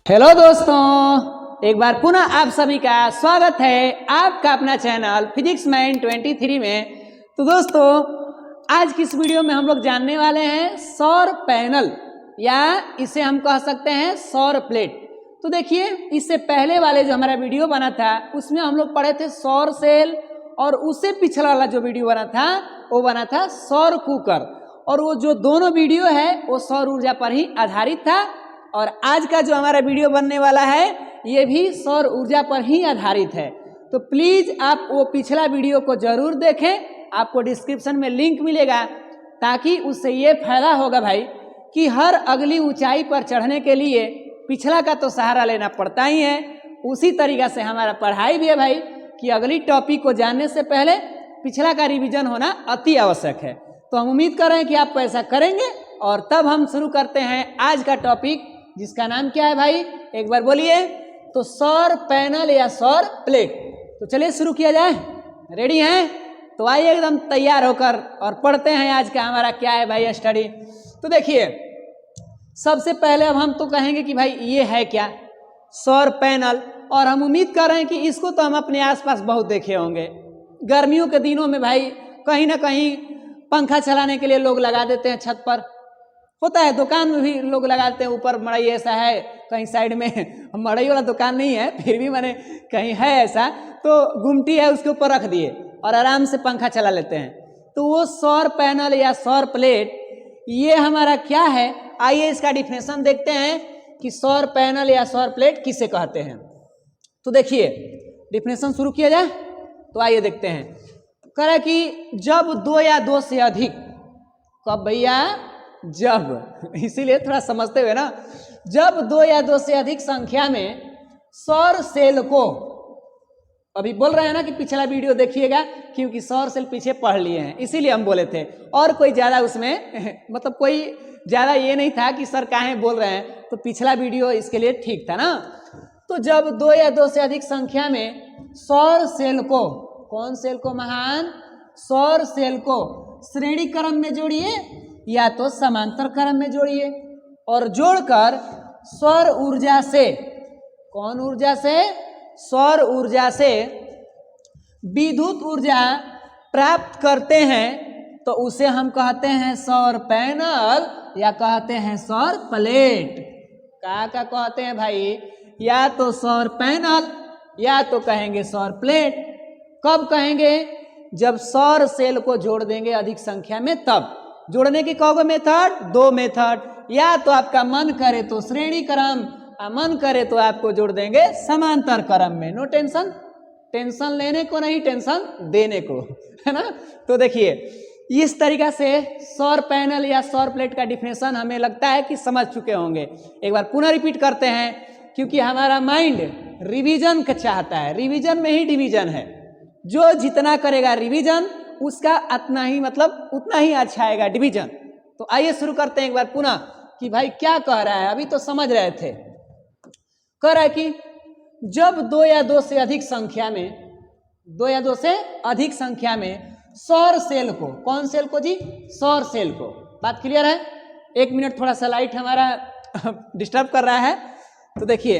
Hello दोस्तों, एक बार पुनः आप सभी का स्वागत है आपका अपना चैनल फिजिक्स मैन 23 में। तो दोस्तों, आज की इस वीडियो में हम लोग जानने वाले हैं सौर पैनल या इसे हम कह सकते हैं सौर प्लेट। तो देखिए, इससे पहले वाले जो हमारा वीडियो बना था उसमें हम लोग पढ़े थे सौर सेल, और उससे पिछला वाला जो वीडियो बना था वो बना था सौर कुकर। और वो जो दोनों वीडियो है वो सौर ऊर्जा पर ही आधारित था, और आज का जो हमारा वीडियो बनने वाला है ये भी सौर ऊर्जा पर ही आधारित है। तो प्लीज आप वो पिछला वीडियो को जरूर देखें, आपको डिस्क्रिप्शन में लिंक मिलेगा, ताकि उससे ये फायदा होगा भाई कि हर अगली ऊंचाई पर चढ़ने के लिए पिछला का तो सहारा लेना पड़ता ही है। उसी तरीका से हमारा पढ़ाई भी है भाई कि अगली टॉपिक को जानने से पहले पिछला का रिवीजन होना अति आवश्यक है। तो हम उम्मीद कर रहे हैं कि आप ऐसा करेंगे, और तब हम शुरू करते हैं आज का टॉपिक, जिसका नाम क्या है भाई, एक बार बोलिए। तो सौर पैनल या सौर प्लेट। तो चलिए शुरू किया जाए, रेडी हैं? तो आइए एकदम तैयार होकर और पढ़ते हैं आज का हमारा क्या है भाई स्टडी। तो देखिए, सबसे पहले अब हम तो कहेंगे कि भाई ये है क्या, सौर पैनल। और हम उम्मीद कर रहे हैं कि इसको तो हम अपने आसपास बहुत देखे होंगे। गर्मियों के दिनों में भाई कहीं ना कहीं पंखा चलाने के लिए लोग लगा देते हैं, छत पर होता है, दुकान में भी लोग लगाते हैं, ऊपर मड़ई ऐसा है, कहीं साइड में मड़ई वाला दुकान नहीं है, फिर भी मैंने कहीं है ऐसा, तो गुमटी है उसके ऊपर रख दिए और आराम से पंखा चला लेते हैं। तो वो सौर पैनल या सौर प्लेट ये हमारा क्या है, आइए इसका डिफिनेशन देखते हैं कि सौर पैनल या सौर प्लेट किसे कहते हैं। तो देखिए, डिफिनेशन शुरू किया जाए। तो आइए देखते हैं। कह रहा है कि जब दो या दो से अधिक, कब भैया, जब, इसीलिए थोड़ा समझते हुए ना, जब दो या दो से अधिक संख्या में सौर सेल को, अभी बोल रहे हैं ना कि पिछला वीडियो देखिएगा, क्योंकि सौर सेल पीछे पढ़ लिए हैं, इसीलिए हम बोले थे, और कोई ज्यादा उसमें मतलब कोई ज्यादा ये नहीं था कि सर काहे बोल रहे हैं, तो पिछला वीडियो इसके लिए ठीक था ना। तो जब दो या दो से अधिक संख्या में सौर सेल को, कौन सेल को महान, सौर सेल को श्रेणी क्रम में जोड़िए या तो समांतर क्रम में जोड़िए, और जोड़कर सौर ऊर्जा से, कौन ऊर्जा से, सौर ऊर्जा से विद्युत ऊर्जा प्राप्त करते हैं, तो उसे हम कहते हैं सौर पैनल या कहते हैं सौर प्लेट। क्या कहते हैं भाई, या तो सौर पैनल या तो कहेंगे सौर प्लेट। कब कहेंगे, जब सौर सेल को जोड़ देंगे अधिक संख्या में, तब। जोड़ने की कौन मेथड, दो मेथड, या तो आपका मन करे तो श्रेणी क्रम, मन करे तो आपको जोड़ देंगे समांतर क्रम में। नो टेंशन, टेंशन लेने को नहीं, टेंशन देने को, है ना। तो देखिए, इस तरीका से सौर पैनल या सौर प्लेट का डिफिनेशन हमें लगता है कि समझ चुके होंगे। एक बार पुनः रिपीट करते हैं, क्योंकि हमारा माइंड रिवीजन का चाहता है, रिवीजन में ही डिवीजन है। जो जितना करेगा रिवीजन उसका उतना ही, मतलब उतना ही अच्छा आएगा डिवीजन। तो आइए शुरू करते हैं एक बार पुनः कि भाई क्या कह रहा है, अभी तो समझ रहे थे। कह रहा है कि जब दो या दो से अधिक संख्या में, दो या दो से अधिक संख्या में सौर सेल को, कौन सेल को जी, सौर सेल को। बात क्लियर है? एक मिनट, थोड़ा सा लाइट हमारा डिस्टर्ब कर रहा है। तो देखिए,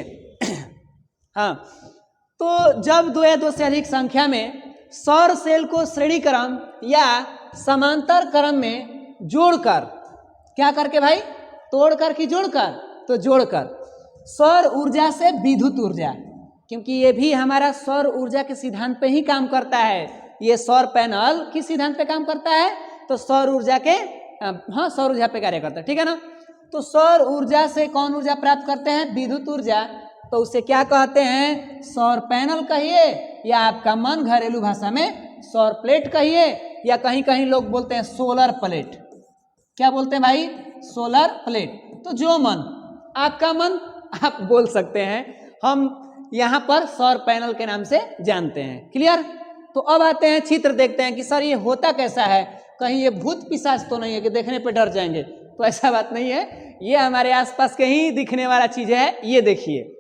हाँ, तो जब दो या दो से अधिक संख्या में सौर सेल को श्रेणी क्रम या समांतर क्रम में जोड़कर, क्या करके भाई, तोड़कर कि जोड़कर, तो जोड़कर सौर ऊर्जा से विद्युत ऊर्जा, क्योंकि ये भी हमारा सौर ऊर्जा के सिद्धांत पे ही काम करता है। ये सौर पैनल किस सिद्धांत पे काम करता है, तो सौर ऊर्जा के, हाँ, सौर ऊर्जा पे कार्य करता है, ठीक है ना। तो सौर ऊर्जा से कौन ऊर्जा प्राप्त करते हैं, विद्युत ऊर्जा, तो उसे क्या कहते हैं, सौर पैनल कहिए, या आपका मन घरेलू भाषा में सौर प्लेट कहिए, या कहीं कहीं लोग बोलते हैं सोलर प्लेट। क्या बोलते हैं भाई, सोलर प्लेट। तो जो मन, आपका मन, आप बोल सकते हैं, हम यहाँ पर सौर पैनल के नाम से जानते हैं। क्लियर? तो अब आते हैं, चित्र देखते हैं कि सर ये होता कैसा है, कहीं ये भूत पिशाच तो नहीं है कि देखने पे डर जाएंगे, तो ऐसा बात नहीं है, ये हमारे आसपास कहीं दिखने वाला चीज है। ये देखिए,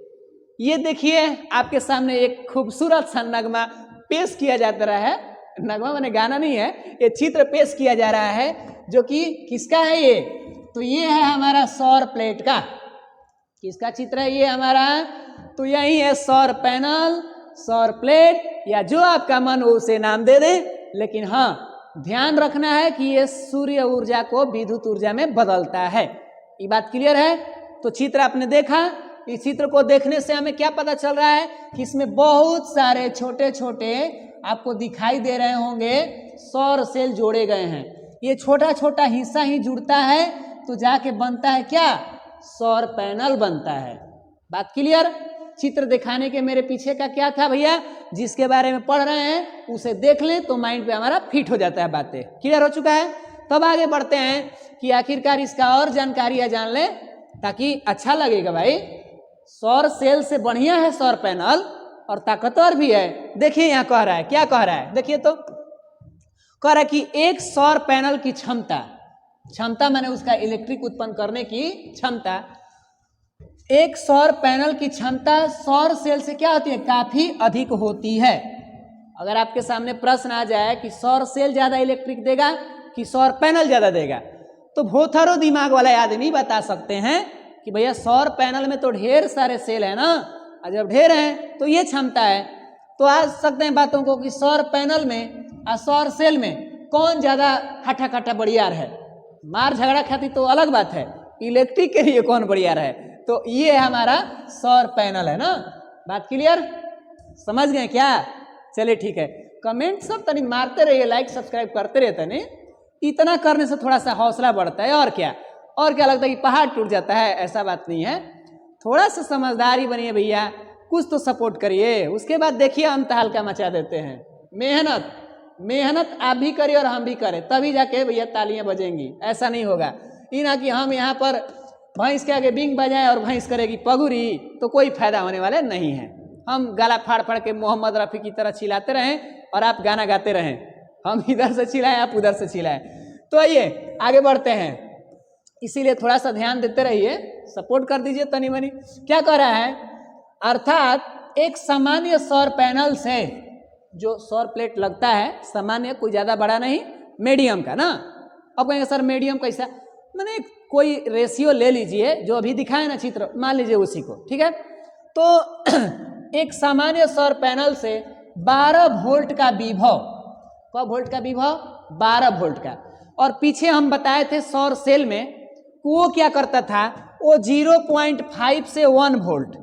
ये देखिए, आपके सामने एक खूबसूरत सा नगमा पेश किया जाता रहा है, नगमा माने गाना नहीं है, ये चित्र पेश किया जा रहा है, जो कि किसका है ये, तो ये है हमारा सौर प्लेट का। किसका चित्र है ये हमारा? तो यही है सौर पैनल, सौर प्लेट, या जो आपका मन हो उसे नाम दे दें, लेकिन हाँ ध्यान रखना है कि ये सूर्य ऊर्जा को विद्युत ऊर्जा में बदलता है। ये बात क्लियर है? तो चित्र आपने देखा, इस चित्र को देखने से हमें क्या पता चल रहा है कि इसमें बहुत सारे छोटे छोटे आपको दिखाई दे रहे होंगे सौर सेल जोड़े गए हैं। ये छोटा छोटा हिस्सा ही जुड़ता है तो जाके बनता है क्या? सौर पैनल बनता है। बात क्लियर? चित्र दिखाने के मेरे पीछे का क्या था भैया? जिसके बारे में पढ़ रहे हैं उसे देख लें तो माइंड पे हमारा फिट हो जाता है, बातें क्लियर हो चुका है। तब आगे बढ़ते हैं कि आखिरकार इसका और जानकारी जान लें ताकि अच्छा लगेगा भाई। सौर सेल से बढ़िया है सौर पैनल और ताकतवर भी है। देखिए यहाँ कह रहा है, क्या कह रहा है देखिए तो, कह रहा है कि एक सौर पैनल की क्षमता माने उसका इलेक्ट्रिक उत्पन्न करने की क्षमता, एक सौर पैनल की क्षमता सौर सेल से क्या होती है? काफी अधिक होती है। अगर आपके सामने प्रश्न आ जाए कि सौर सेल ज्यादा इलेक्ट्रिक देगा कि सौर पैनल ज्यादा देगा, तो भोथरो दिमाग वाले आदमी बता सकते हैं कि भैया सौर पैनल में तो ढेर सारे सेल है ना, और जब ढेर हैं तो ये क्षमता है। तो आज सकते हैं बातों को कि सौर पैनल में और सौर सेल में कौन ज्यादा हठा कट्टा बढ़ियार है। मार झगड़ा खाती तो अलग बात है, इलेक्ट्रिक के लिए कौन बढ़ियार है? तो ये हमारा सौर पैनल है ना। बात क्लियर? समझ गए क्या? चलिए ठीक है, कमेंट सब तनी मारते रहिए, लाइक सब्सक्राइब करते रहते नहीं, इतना करने से थोड़ा सा हौसला बढ़ता है। और क्या लगता है कि पहाड़ टूट जाता है? ऐसा बात नहीं है, थोड़ा सा समझदारी बनिए भैया, कुछ तो सपोर्ट करिए, उसके बाद देखिए हम तहलका मचा देते हैं। मेहनत आप भी करिए और हम भी करें, तभी जाके भैया तालियां बजेंगी। ऐसा नहीं होगा ये ना कि हम यहाँ पर भैंस के आगे बिंग बजाएं और भैंस करेगी पगुरी, तो कोई फायदा होने वाला नहीं है। हम गला फाड़ फाड़ के मोहम्मद रफ़ी की तरह चिल्लाते रहें और आप गाना गाते रहें, हम इधर से चिल्लाएं आप उधर से चिल्लाएं। तो आइए आगे बढ़ते हैं, इसीलिए थोड़ा सा ध्यान देते रहिए, सपोर्ट कर दीजिए तनी मनी। क्या कह रहा है? अर्थात एक सामान्य सौर पैनल से जो सौर प्लेट लगता है, सामान्य कोई ज़्यादा बड़ा नहीं, मीडियम का ना। अब कहेंगे सर मीडियम कैसा? मैंने कोई रेशियो ले लीजिए जो अभी दिखाए ना चित्र, मान लीजिए उसी को, ठीक है। तो एक सामान्य सौर पैनल से 12 वोल्ट का विभव, कब वोल्ट का विभव? 12 वोल्ट का। और पीछे हम बताए थे सौर सेल में वो क्या करता था, वो 0.5 से 1 वोल्ट,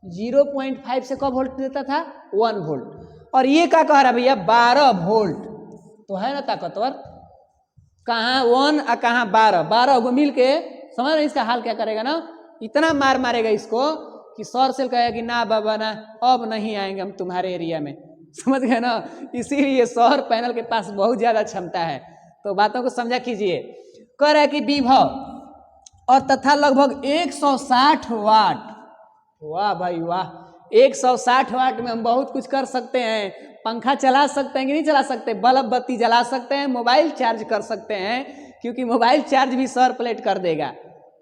0.5 से कब वोल्ट देता था? 1 वोल्ट। और ये क्या कह रहा भैया? 12 वोल्ट। तो है ना ताकतवर, कहाँ 1 और कहाँ 12 को मिल के, समझ रहे इसका हाल क्या करेगा ना? इतना मार मारेगा इसको कि सौर सेल कहेगा कि ना बाबा ना, अब नहीं आएंगे हम तुम्हारे एरिया में, समझ गए ना। इसीलिए सौर पैनल के पास बहुत ज्यादा क्षमता है। तो बातों को समझा कीजिए। कह रहा है कि विभव और तथा लगभग 160 वाट। वाह भाई वाह, 160 वाट में हम बहुत कुछ कर सकते हैं। पंखा चला सकते हैं कि नहीं चला सकते? बल्ब बत्ती जला सकते हैं, मोबाइल चार्ज कर सकते हैं, क्योंकि मोबाइल चार्ज भी सौर प्लेट कर देगा।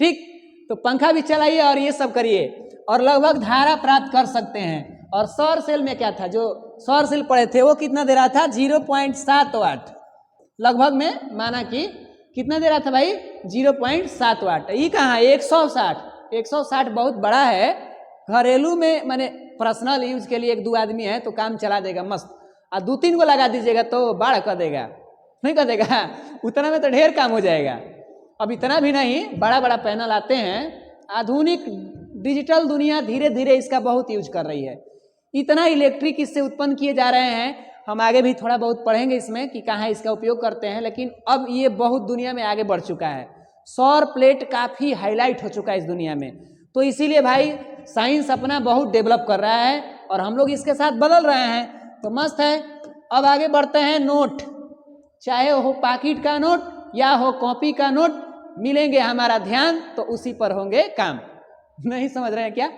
ठीक, तो पंखा भी चलाइए और ये सब करिए, और लगभग धारा प्राप्त कर सकते हैं। और सौर सेल में क्या था, जो सौर सेल पड़े थे वो कितना दे रहा था? 0.7 वाट लगभग में, माना कि कितना दे रहा था भाई? 0.7 वाट। ये कहाँ? 160 बहुत बड़ा है। घरेलू में माने पर्सनल यूज के लिए 1-2 आदमी है तो काम चला देगा मस्त, और 2-3 को लगा दीजिएगा तो बाढ़ कर देगा, नहीं कर देगा? उतना में तो ढेर काम हो जाएगा। अब इतना भी नहीं, बड़ा बड़ा पैनल आते हैं। आधुनिक डिजिटल दुनिया धीरे धीरे इसका बहुत यूज कर रही है। इतना इलेक्ट्रिक इससे उत्पन्न किए जा रहे हैं, हम आगे भी थोड़ा बहुत पढ़ेंगे इसमें कि कहाँ इसका उपयोग करते हैं। लेकिन अब ये बहुत दुनिया में आगे बढ़ चुका है, सौर प्लेट काफ़ी हाईलाइट हो चुका है इस दुनिया में। तो इसीलिए भाई साइंस अपना बहुत डेवलप कर रहा है और हम लोग इसके साथ बदल रहे हैं, तो मस्त है। अब आगे बढ़ते हैं। नोट, चाहे हो पाकिट का नोट या हो कॉपी का नोट, मिलेंगे हमारा ध्यान तो उसी पर होंगे काम। नहीं समझ रहे हैं क्या?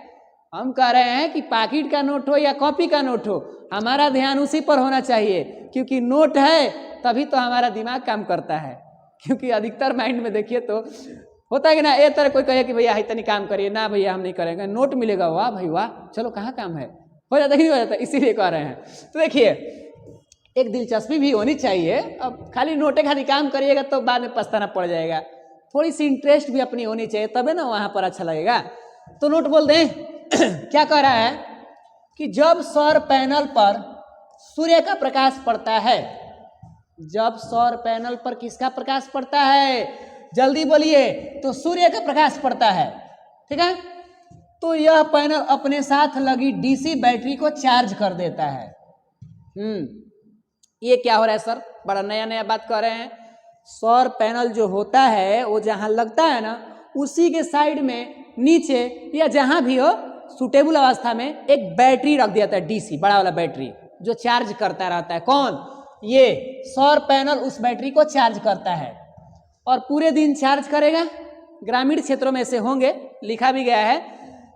हम कह रहे हैं कि पाकिट का नोट हो या कॉपी का नोट हो, हमारा ध्यान उसी पर होना चाहिए, क्योंकि नोट है तभी तो हमारा दिमाग काम करता है। क्योंकि अधिकतर माइंड में देखिए तो होता है कि ना, एक तरह कोई कहे कि भैया इतनी काम करिए, ना भैया हम नहीं करेंगे, नोट मिलेगा, वाह भाई वाह, चलो कहाँ काम है, हो जाता कि नहीं हो जाता, इसीलिए कह रहे हैं। तो देखिए एक दिलचस्पी भी होनी चाहिए। अब खाली नोटे खाली काम करिएगा तो बाद में पछताना पड़ जाएगा। थोड़ी सी इंटरेस्ट भी अपनी होनी चाहिए, तबे ना वहाँ पर अच्छा लगेगा। तो नोट बोल दें क्या कह रहा है कि जब सौर पैनल पर सूर्य का प्रकाश पड़ता है, जब सौर पैनल पर किसका प्रकाश पड़ता है, जल्दी बोलिए, तो सूर्य का प्रकाश पड़ता है, ठीक है। तो यह पैनल अपने साथ लगी डीसी बैटरी को चार्ज कर देता है। ये क्या हो रहा है सर, बड़ा नया नया बात कर रहे हैं। सौर पैनल जो होता है वो जहां लगता है ना, उसी के साइड में नीचे या जहां भी हो सुटेबल अवस्था में एक बैटरी रख दिया जाता है, डीसी बड़ा वाला बैटरी जो चार्ज करता रहता है। कौन, ये सौर पैनल उस बैटरी को चार्ज करता है और पूरे दिन चार्ज करेगा। ग्रामीण क्षेत्रों में से होंगे, लिखा भी गया है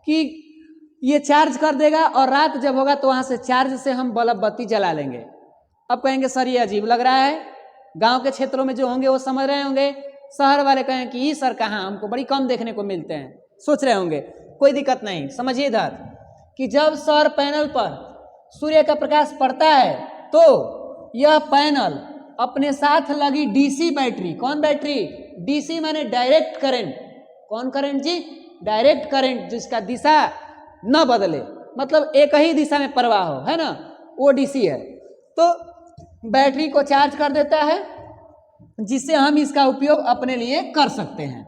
कि ये चार्ज कर देगा और रात जब होगा तो वहां से चार्ज से हम बल्ब बत्ती जला लेंगे। अब कहेंगे सर ये अजीब लग रहा है, गांव के क्षेत्रों में जो होंगे वो समझ रहे होंगे, शहर वाले कहें कि ये सर कहाँ, हमको बड़ी कम देखने को मिलते हैं, सोच रहे होंगे। कोई दिक्कत नहीं, समझिए इधर कि जब सौर पैनल पर सूर्य का प्रकाश पड़ता है तो यह पैनल अपने साथ लगी डीसी बैटरी, कौन बैटरी, डीसी माने डायरेक्ट करंट, कौन करंट जी, डायरेक्ट करंट जिसका दिशा न बदले, मतलब एक ही दिशा में प्रवाह हो, है ना, वो डीसी है। तो बैटरी को चार्ज कर देता है जिससे हम इसका उपयोग अपने लिए कर सकते हैं।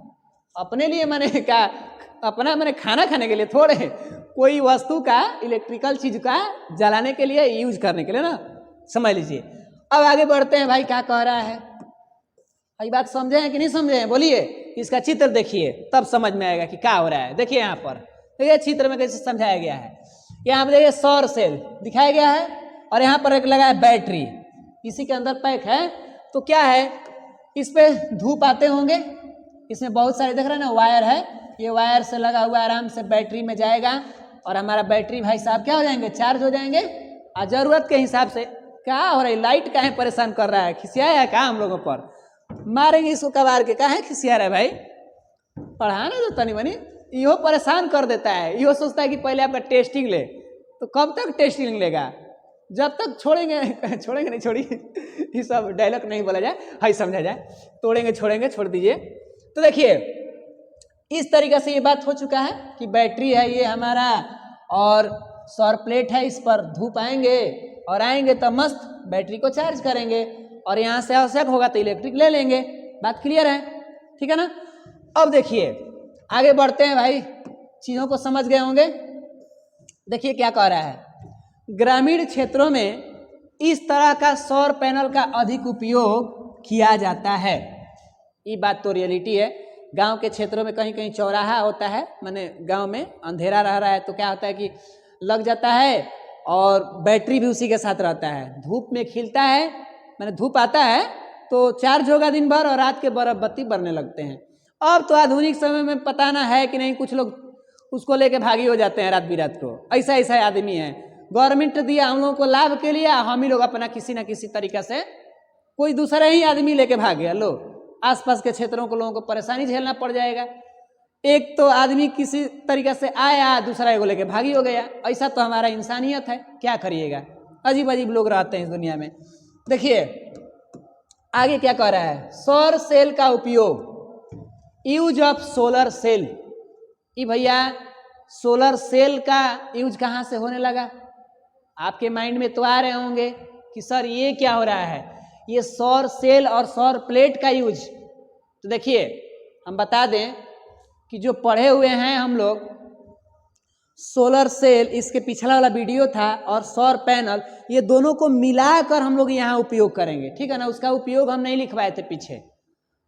अपने लिए माने क्या, अपना मैंने खाना खाने के लिए थोड़े, कोई वस्तु का इलेक्ट्रिकल चीज का जलाने के लिए यूज करने के लिए ना, समझ लीजिए। अब आगे बढ़ते हैं, भाई क्या कह रहा है, भाई बात समझे हैं कि नहीं समझे हैं, बोलिए। इसका चित्र देखिए तब समझ में आएगा कि क्या हो रहा है। देखिए यहाँ पर, देखिए चित्र में कैसे समझाया गया है। यहाँ पर देखिए सौर सेल दिखाया गया है और यहाँ पर एक लगा है बैटरी, इसी के अंदर पैक है। तो क्या है, इस पे धूप आते होंगे, इसमें बहुत सारे देख रहे हैं ना वायर है, ये वायर से लगा हुआ आराम से बैटरी में जाएगा और हमारा बैटरी भाई साहब क्या हो जाएंगे, चार्ज हो जाएंगे। और जरूरत के हिसाब से क्या हो रहा है, लाइट काहे परेशान कर रहा है, खिसियाया है क्या हम लोगों पर, मारेंगे इसको कबार के, काहे खिसिया रहा है भाई, पढ़ाना तो तनी मनी, इहो परेशान कर देता है। इहो सोचता है कि पहले आपका टेस्टिंग ले, तो कब तक टेस्टिंग लेगा, जब तक छोड़ेंगे छोड़ेंगे नहीं, छोड़िए ये सब डायलॉग नहीं बोला जाए, हाई समझा जाए, तोड़ेंगे छोड़ेंगे छोड़ दीजिए। तो देखिए इस तरीके से ये बात हो चुका है कि बैटरी है ये हमारा और सौर प्लेट है, इस पर धूप आएंगे और आएंगे तो मस्त बैटरी को चार्ज करेंगे और यहाँ से आवश्यक होगा तो इलेक्ट्रिक ले लेंगे। बात क्लियर है, ठीक है ना। अब देखिए आगे बढ़ते हैं भाई, चीज़ों को समझ गए होंगे। देखिए क्या कह रहा है, ग्रामीण क्षेत्रों में इस तरह का सौर पैनल का अधिक उपयोग किया जाता है। ये बात तो रियलिटी है। गांव के क्षेत्रों में कहीं कहीं चौराहा होता है, माने गांव में अंधेरा रह रहा है तो क्या होता है कि लग जाता है और बैटरी भी उसी के साथ रहता है, धूप में खिलता है, माने धूप आता है तो चार्ज होगा दिन भर और रात के बल्ब बत्ती बरने लगते हैं। अब तो आधुनिक समय में पता ना है कि नहीं, कुछ लोग उसको लेके भागी हो जाते हैं रात बिरात को, ऐसा ऐसा आदमी है। गवर्नमेंट दिया हम लोगों को लाभ के लिए, हम ही लोग अपना किसी ना किसी तरीका से कोई दूसरा ही आदमी लेके भाग गया, लो आसपास के क्षेत्रों को लोगों को परेशानी झेलना पड़ जाएगा। एक तो आदमी किसी तरीका से आया, दूसरा एगो लेके भागी हो गया, ऐसा तो हमारा इंसानियत है, क्या करिएगा, अजीब अजीब लोग रहते हैं इस दुनिया में। देखिए आगे क्या कह रहा है, सौर सेल का उपयोग, यूज ऑफ सोलर सेल। ये भैया सोलर सेल का यूज कहाँ से होने लगा, आपके माइंड में तो आ रहे होंगे कि सर ये क्या हो रहा है, ये सौर सेल और सौर प्लेट का यूज। तो देखिए हम बता दें कि जो पढ़े हुए हैं हम लोग, सोलर सेल इसके पिछला वाला वीडियो था और सौर पैनल, ये दोनों को मिलाकर हम लोग यहाँ उपयोग करेंगे, ठीक है ना। उसका उपयोग हम नहीं लिखवाए थे पीछे,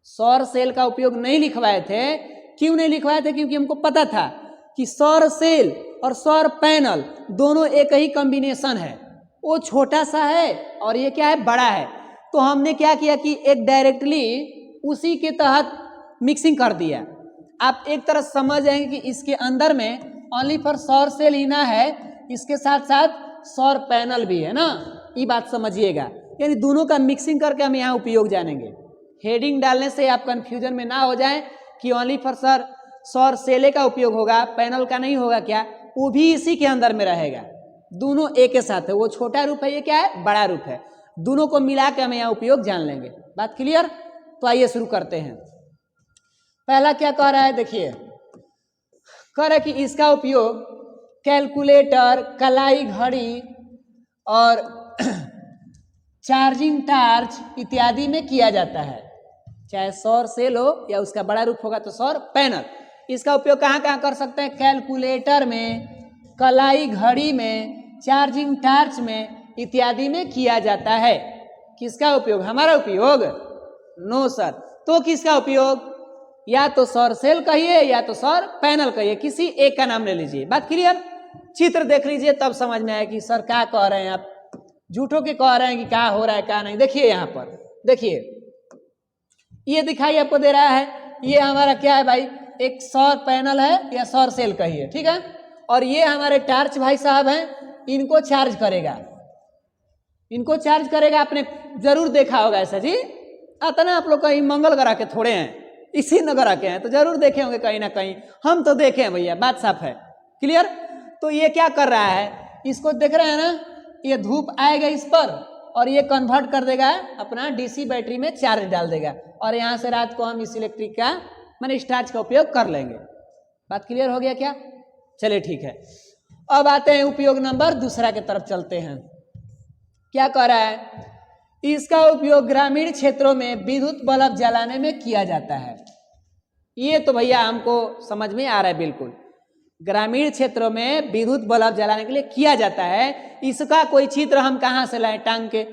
सौर सेल का उपयोग नहीं लिखवाए थे। क्यों नहीं लिखवाए थे, क्योंकि हमको पता था कि सौर सेल और सौर पैनल दोनों एक ही कॉम्बिनेशन है, वो छोटा सा है और ये क्या है, बड़ा है। तो हमने क्या किया कि एक डायरेक्टली उसी के तहत मिक्सिंग कर दिया। आप एक तरह समझ जाएंगे कि इसके अंदर में ओनली फॉर सौर सेल ही ना है, इसके साथ साथ सौर पैनल भी है ना, ये बात समझिएगा। यानी दोनों का मिक्सिंग करके हम यहाँ उपयोग जानेंगे। हेडिंग डालने से आप कंफ्यूजन में ना हो जाए कि ओनली फॉर सौर सेले का उपयोग होगा, पैनल का नहीं होगा क्या, वो भी इसी के अंदर में रहेगा। दोनों एक के साथ है, वो छोटा रूप है, ये क्या है, बड़ा रूप है, दोनों को मिला के हम यहाँ उपयोग जान लेंगे। बात क्लियर। तो आइए शुरू करते हैं। पहला क्या कह रहा है, देखिए कह रहा है कि इसका उपयोग कैलकुलेटर, कलाई घड़ी और चार्जिंग टार्च इत्यादि में किया जाता है। चाहे सौर सेल हो या उसका बड़ा रूप होगा तो सौर पैनल। इसका उपयोग कहाँ कहाँ कर सकते हैं? कैलकुलेटर में, कलाई घड़ी में, चार्जिंग टार्च में इत्यादि में किया जाता है। किसका उपयोग? हमारा उपयोग? No sir. तो किसका उपयोग? या तो सौर सेल कहिए या तो सौर पैनल कहिए, किसी एक का नाम ले लीजिए। बात क्लियर? चित्र देख लीजिए तब समझ में आए कि सर क्या कह रहे हैं आप, झूठों के कह रहे हैं कि क्या हो रहा है क्या नहीं। देखिए यहाँ पर, देखिए ये दिखाई आपको दे रहा है, ये हमारा क्या है भाई? एक सौर पैनल है या सौर सेल कहिए, ठीक है। और ये हमारे टार्च भाई साहब हैं, इनको चार्ज करेगा, इनको चार्ज करेगा। आपने जरूर देखा होगा ऐसा जी। अतना आप लोग कहीं मंगल ग्रह के थोड़े हैं, इसी नगर के हैं, तो जरूर देखे होंगे कहीं ना कहीं। हम तो देखे हैं भैया, बात साफ है। क्लियर? तो ये क्या कर रहा है, इसको देख रहे हैं ना, ये धूप आएगा इस पर और ये कन्वर्ट कर देगा अपना डीसी बैटरी में, चार्ज डाल देगा और यहाँ से रात को हम इस इलेक्ट्रिक का माने स्टार्च का उपयोग कर लेंगे। बात क्लियर हो गया क्या? चलिए ठीक है। अब आते हैं उपयोग नंबर दूसरा के तरफ चलते हैं। क्या कह रहा है? इसका उपयोग ग्रामीण क्षेत्रों में विद्युत बल्ब जलाने में किया जाता है। ये तो भैया हमको समझ में आ रहा है बिल्कुल। ग्रामीण क्षेत्रों में विद्युत बल्ब जलाने के लिए किया जाता है। इसका कोई चित्र हम कहाँ से लाएं टांग के?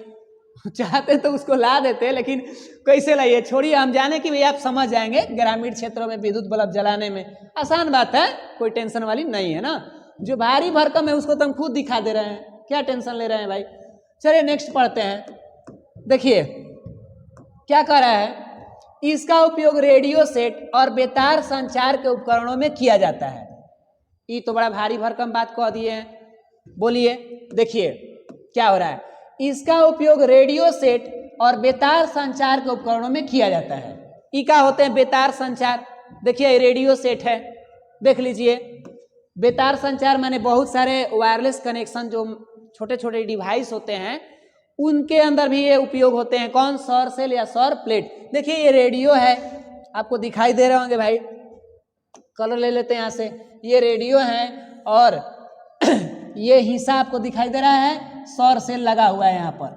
चाहते तो उसको ला देते, लेकिन कैसे लाइए, छोड़िए, हम जाने कि भैया आप समझ जाएंगे। ग्रामीण क्षेत्रों में विद्युत बल्ब जलाने में आसान बात है, कोई टेंशन वाली नहीं है ना। जो भारी भरकम है उसको तो हम खुद दिखा दे रहे हैं, क्या टेंशन ले रहे हैं भाई। चलिए नेक्स्ट पढ़ते हैं। देखिए क्या कर रहा है, इसका उपयोग रेडियो सेट और बेतार संचार के उपकरणों में किया जाता है। ये तो बड़ा भारी भरकम बात कह दिए हैं, बोलिए। देखिए क्या हो रहा है, इसका उपयोग रेडियो सेट और बेतार संचार के उपकरणों में किया जाता है। ये क्या होते हैं? बेतार संचार। देखिए रेडियो सेट है, देख लीजिए। बेतार संचार माने बहुत सारे वायरलेस कनेक्शन, जो छोटे छोटे डिवाइस होते हैं उनके अंदर भी ये उपयोग होते हैं। कौन? सौर सेल या सौर प्लेट। देखिए ये रेडियो है, आपको दिखाई दे रहे होंगे भाई, कलर ले लेते हैं यहाँ से। ये रेडियो है और ये हिस्सा आपको दिखाई दे रहा है, सौर सेल लगा हुआ है यहाँ पर।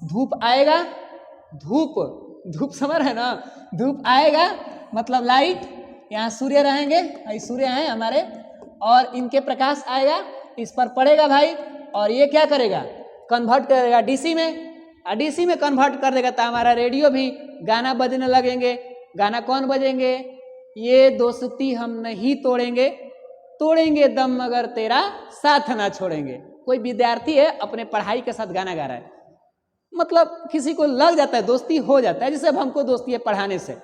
धूप आएगा, धूप समझ रहे ना, धूप आएगा मतलब लाइट, यहाँ सूर्य रहेंगे, सूर्य हैं हमारे, और इनके प्रकाश आएगा, इस पर पड़ेगा भाई, और ये क्या करेगा? कन्वर्ट करेगा डीसी में, और डीसी में कन्वर्ट कर देगा तो हमारा रेडियो भी गाना बजने लगेंगे। गाना कौन बजेंगे? ये दोस्ती हम नहीं तोड़ेंगे, तोड़ेंगे दम मगर तेरा साथ ना छोड़ेंगे। कोई विद्यार्थी है अपने पढ़ाई के साथ गाना गा रहा है, मतलब किसी को लग जाता है, दोस्ती हो जाता है। जैसे अब हमको दोस्ती है पढ़ाने से।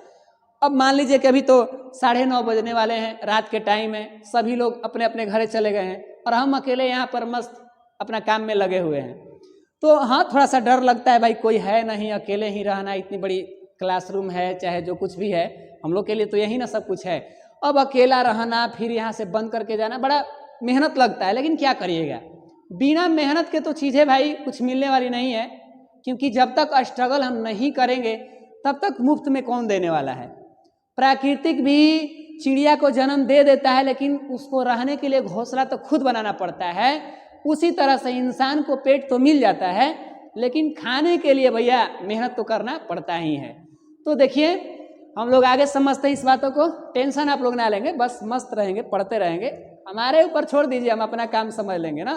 अब मान लीजिए कि अभी तो 9:30 बजने वाले हैं, रात के टाइम है, सभी लोग अपने अपने घरे चले गए हैं और हम अकेले यहाँ पर मस्त अपना काम में लगे हुए हैं। तो हाँ, थोड़ा सा डर लगता है भाई, कोई है नहीं, अकेले ही रहना, इतनी बड़ी क्लासरूम है, चाहे जो कुछ भी है, हम लोग के लिए तो यही ना सब कुछ है। अब अकेला रहना, फिर यहाँ से बंद करके जाना, बड़ा मेहनत लगता है। लेकिन क्या करिएगा, बिना मेहनत के तो चीज़ें भाई कुछ मिलने वाली नहीं है, क्योंकि जब तक स्ट्रगल हम नहीं करेंगे तब तक मुफ्त में कौन देने वाला है। प्राकृतिक भी चिड़िया को जन्म दे देता है, लेकिन उसको रहने के लिए घोंसला तो खुद बनाना पड़ता है। उसी तरह से इंसान को पेट तो मिल जाता है, लेकिन खाने के लिए भैया मेहनत तो करना पड़ता ही है। तो देखिए हम लोग आगे समझते हैं इस बातों को, टेंशन आप लोग ना लेंगे, बस मस्त रहेंगे, पढ़ते रहेंगे, हमारे ऊपर छोड़ दीजिए, हम अपना काम समझ लेंगे ना।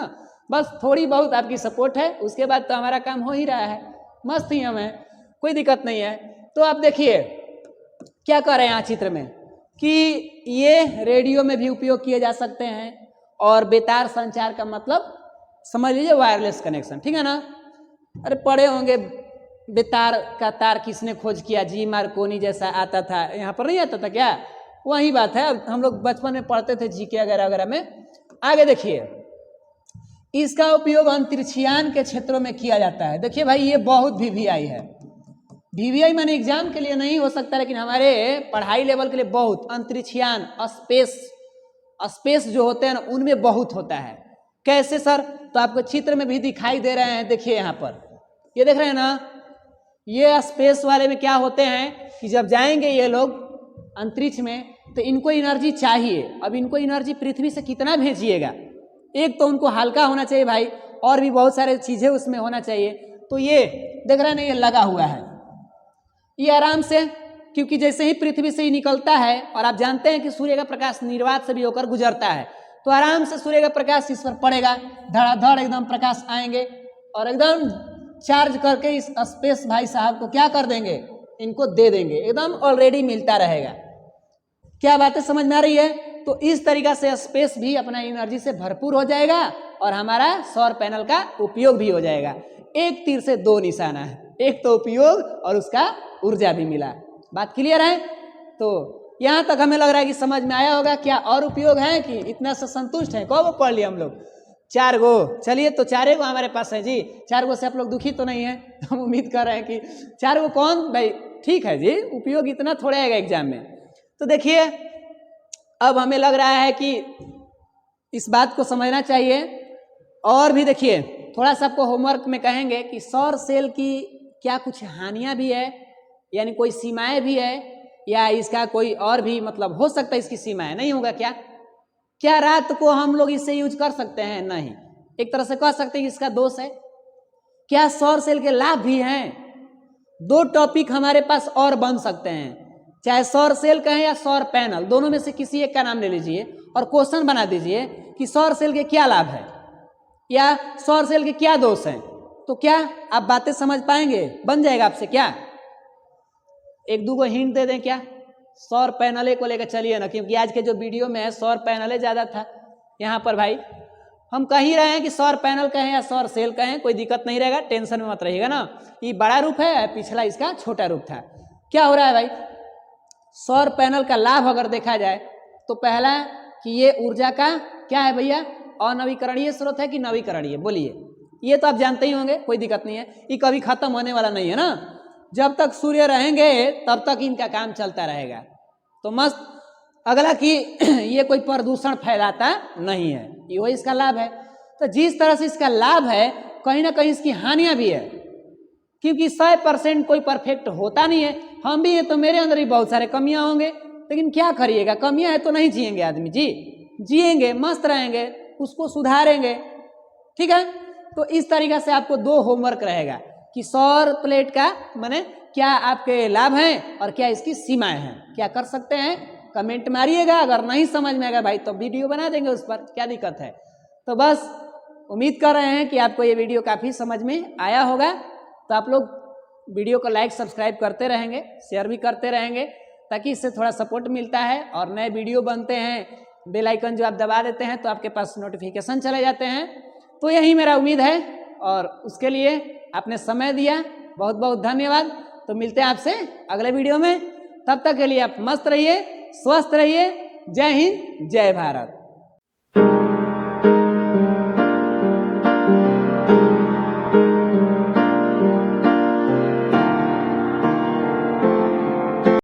बस थोड़ी बहुत आपकी सपोर्ट है, उसके बाद तो हमारा काम हो ही रहा है, मस्त ही हम हैं, कोई दिक्कत नहीं है। तो आप देखिए क्या कर रहे हैं यहाँ चित्र में कि ये रेडियो में भी उपयोग किए जा सकते हैं, और बेतार संचार का मतलब समझ लीजिए वायरलेस कनेक्शन, ठीक है ना। अरे पढ़े होंगे बेतार का तार किसने खोज किया, जी मार्कोनी जैसा आता था, यहाँ पर नहीं आता था क्या? वही बात है, हम लोग बचपन में पढ़ते थे जीके वगैरह वगैरह में। आगे देखिए, इसका उपयोग अंतरिक्षयान के क्षेत्रों में किया जाता है। देखिए भाई ये बहुत वीवीआई है, वीवीआई माने एग्जाम के लिए नहीं हो सकता, लेकिन हमारे पढ़ाई लेवल के लिए बहुत, अंतरिक्षयान स्पेस जो होते हैं ना उनमें बहुत होता है। कैसे सर? तो आपको चित्र में भी दिखाई दे रहे हैं, देखिए यहाँ पर, ये देख रहे हैं ना, ये स्पेस वाले में क्या होते हैं कि जब जाएंगे ये लोग अंतरिक्ष में तो इनको एनर्जी चाहिए। अब इनको एनर्जी पृथ्वी से कितना भेजिएगा, एक तो उनको हल्का होना चाहिए भाई, और भी बहुत सारे चीज़ें उसमें होना चाहिए। तो ये देख रहे हैं ना, ये लगा हुआ है, ये आराम से, क्योंकि जैसे ही पृथ्वी से ही निकलता है, और आप जानते हैं कि सूर्य का प्रकाश निर्वात से भी होकर गुजरता है, तो आराम से सूर्य का प्रकाश इस पर पड़ेगा, धड़ाधड़ एकदम प्रकाश आएंगे और एकदम चार्ज करके इस स्पेस भाई साहब को क्या कर देंगे, इनको दे देंगे, एकदम ऑलरेडी मिलता रहेगा। क्या बातें समझ में आ रही है? तो इस तरीका से स्पेस भी अपना एनर्जी से भरपूर हो जाएगा और हमारा सौर पैनल का उपयोग भी हो जाएगा। एक तीर से दो निशाना है, एक तो उपयोग और उसका ऊर्जा भी मिला। बात क्लियर है? तो यहाँ तक हमें लग रहा है कि समझ में आया होगा। क्या और उपयोग है कि इतना से संतुष्ट है? कब पढ़ लिया हम लोग? 4 गो। चलिए, तो 4 गो हमारे पास है जी। 4 गो से आप लोग दुखी तो नहीं है? हम उम्मीद कर रहे हैं कि 4 गो कौन भाई, ठीक है जी, उपयोग इतना थोड़ा आएगा एग्जाम में। तो देखिए, अब हमें लग रहा है कि इस बात को समझना चाहिए। और भी देखिए, थोड़ा सा आपको होमवर्क में कहेंगे कि सौर सेल की क्या कुछ हानियां भी है, यानी कोई सीमाएं भी है, या इसका कोई और भी मतलब हो सकता है इसकी सीमाएं नहीं होगा क्या? क्या रात को हम लोग इसे यूज कर सकते हैं? नहीं। एक तरह से कह सकते हैं कि इसका दोष है। क्या सौर सेल के लाभ भी हैं? 2 टॉपिक हमारे पास और बन सकते हैं, चाहे सौर सेल कहें या सौर पैनल, दोनों में से किसी एक का नाम ले लीजिए और क्वेश्चन बना दीजिए कि सौर सेल के क्या लाभ है या सौर सेल के क्या दोष हैं। तो क्या आप बातें समझ पाएंगे? बन जाएगा आपसे क्या? 1-2 को हिंट दे दें क्या सौर पैनले को लेकर? चलिए ना, क्योंकि आज के जो वीडियो में है सौर पैनले ज़्यादा था। यहाँ पर भाई हम कह ही रहे हैं कि सौर पैनल कहें या सौर सेल कहें, कोई दिक्कत नहीं रहेगा, टेंशन में मत रहिएगा ना। ये बड़ा रूप है, पिछला इसका छोटा रूप था। क्या हो रहा है भाई? सौर पैनल का लाभ अगर देखा जाए तो पहला कि ये ऊर्जा का क्या है भैया, अनवीकरणीय स्रोत है कि नवीकरणीय? बोलिए। ये तो आप जानते ही होंगे, कोई दिक्कत नहीं है, ये कभी खत्म होने वाला नहीं है ना। जब तक सूर्य रहेंगे तब तक इनका काम चलता रहेगा। तो मस्त। अगला कि ये कोई प्रदूषण फैलाता नहीं है, ये वही इसका लाभ है। तो जिस तरह से इसका लाभ है, कहीं ना कहीं इसकी हानियां भी है, क्योंकि 100% कोई परफेक्ट होता नहीं है। हम भी हैं तो मेरे अंदर भी बहुत सारे कमियां होंगे, लेकिन क्या करिएगा, कमियां है तो नहीं जिएंगे आदमी जी, जिएंगे, मस्त रहेंगे, उसको सुधारेंगे। ठीक है? तो इस तरीका से आपको 2 होमवर्क रहेगा कि सौर प्लेट का माने क्या आपके लाभ हैं और क्या इसकी सीमाएं हैं। क्या कर सकते हैं? कमेंट मारिएगा। अगर नहीं समझ में आएगा भाई तो वीडियो बना देंगे उस पर, क्या दिक्कत है। तो बस उम्मीद कर रहे हैं कि आपको ये वीडियो काफ़ी समझ में आया होगा। तो आप लोग वीडियो को लाइक सब्सक्राइब करते रहेंगे, शेयर भी करते रहेंगे, ताकि इससे थोड़ा सपोर्ट मिलता है। और नए वीडियो बनते हैं, बेल आइकन जो आप दबा देते हैं तो आपके पास नोटिफिकेशन चले जाते हैं। तो यही मेरा उम्मीद है, और उसके लिए आपने समय दिया, बहुत बहुत धन्यवाद। तो मिलते हैं आपसे अगले वीडियो में। तब तक के लिए आप मस्त रहिए, स्वस्थ रहिए। जय हिंद, जय भारत।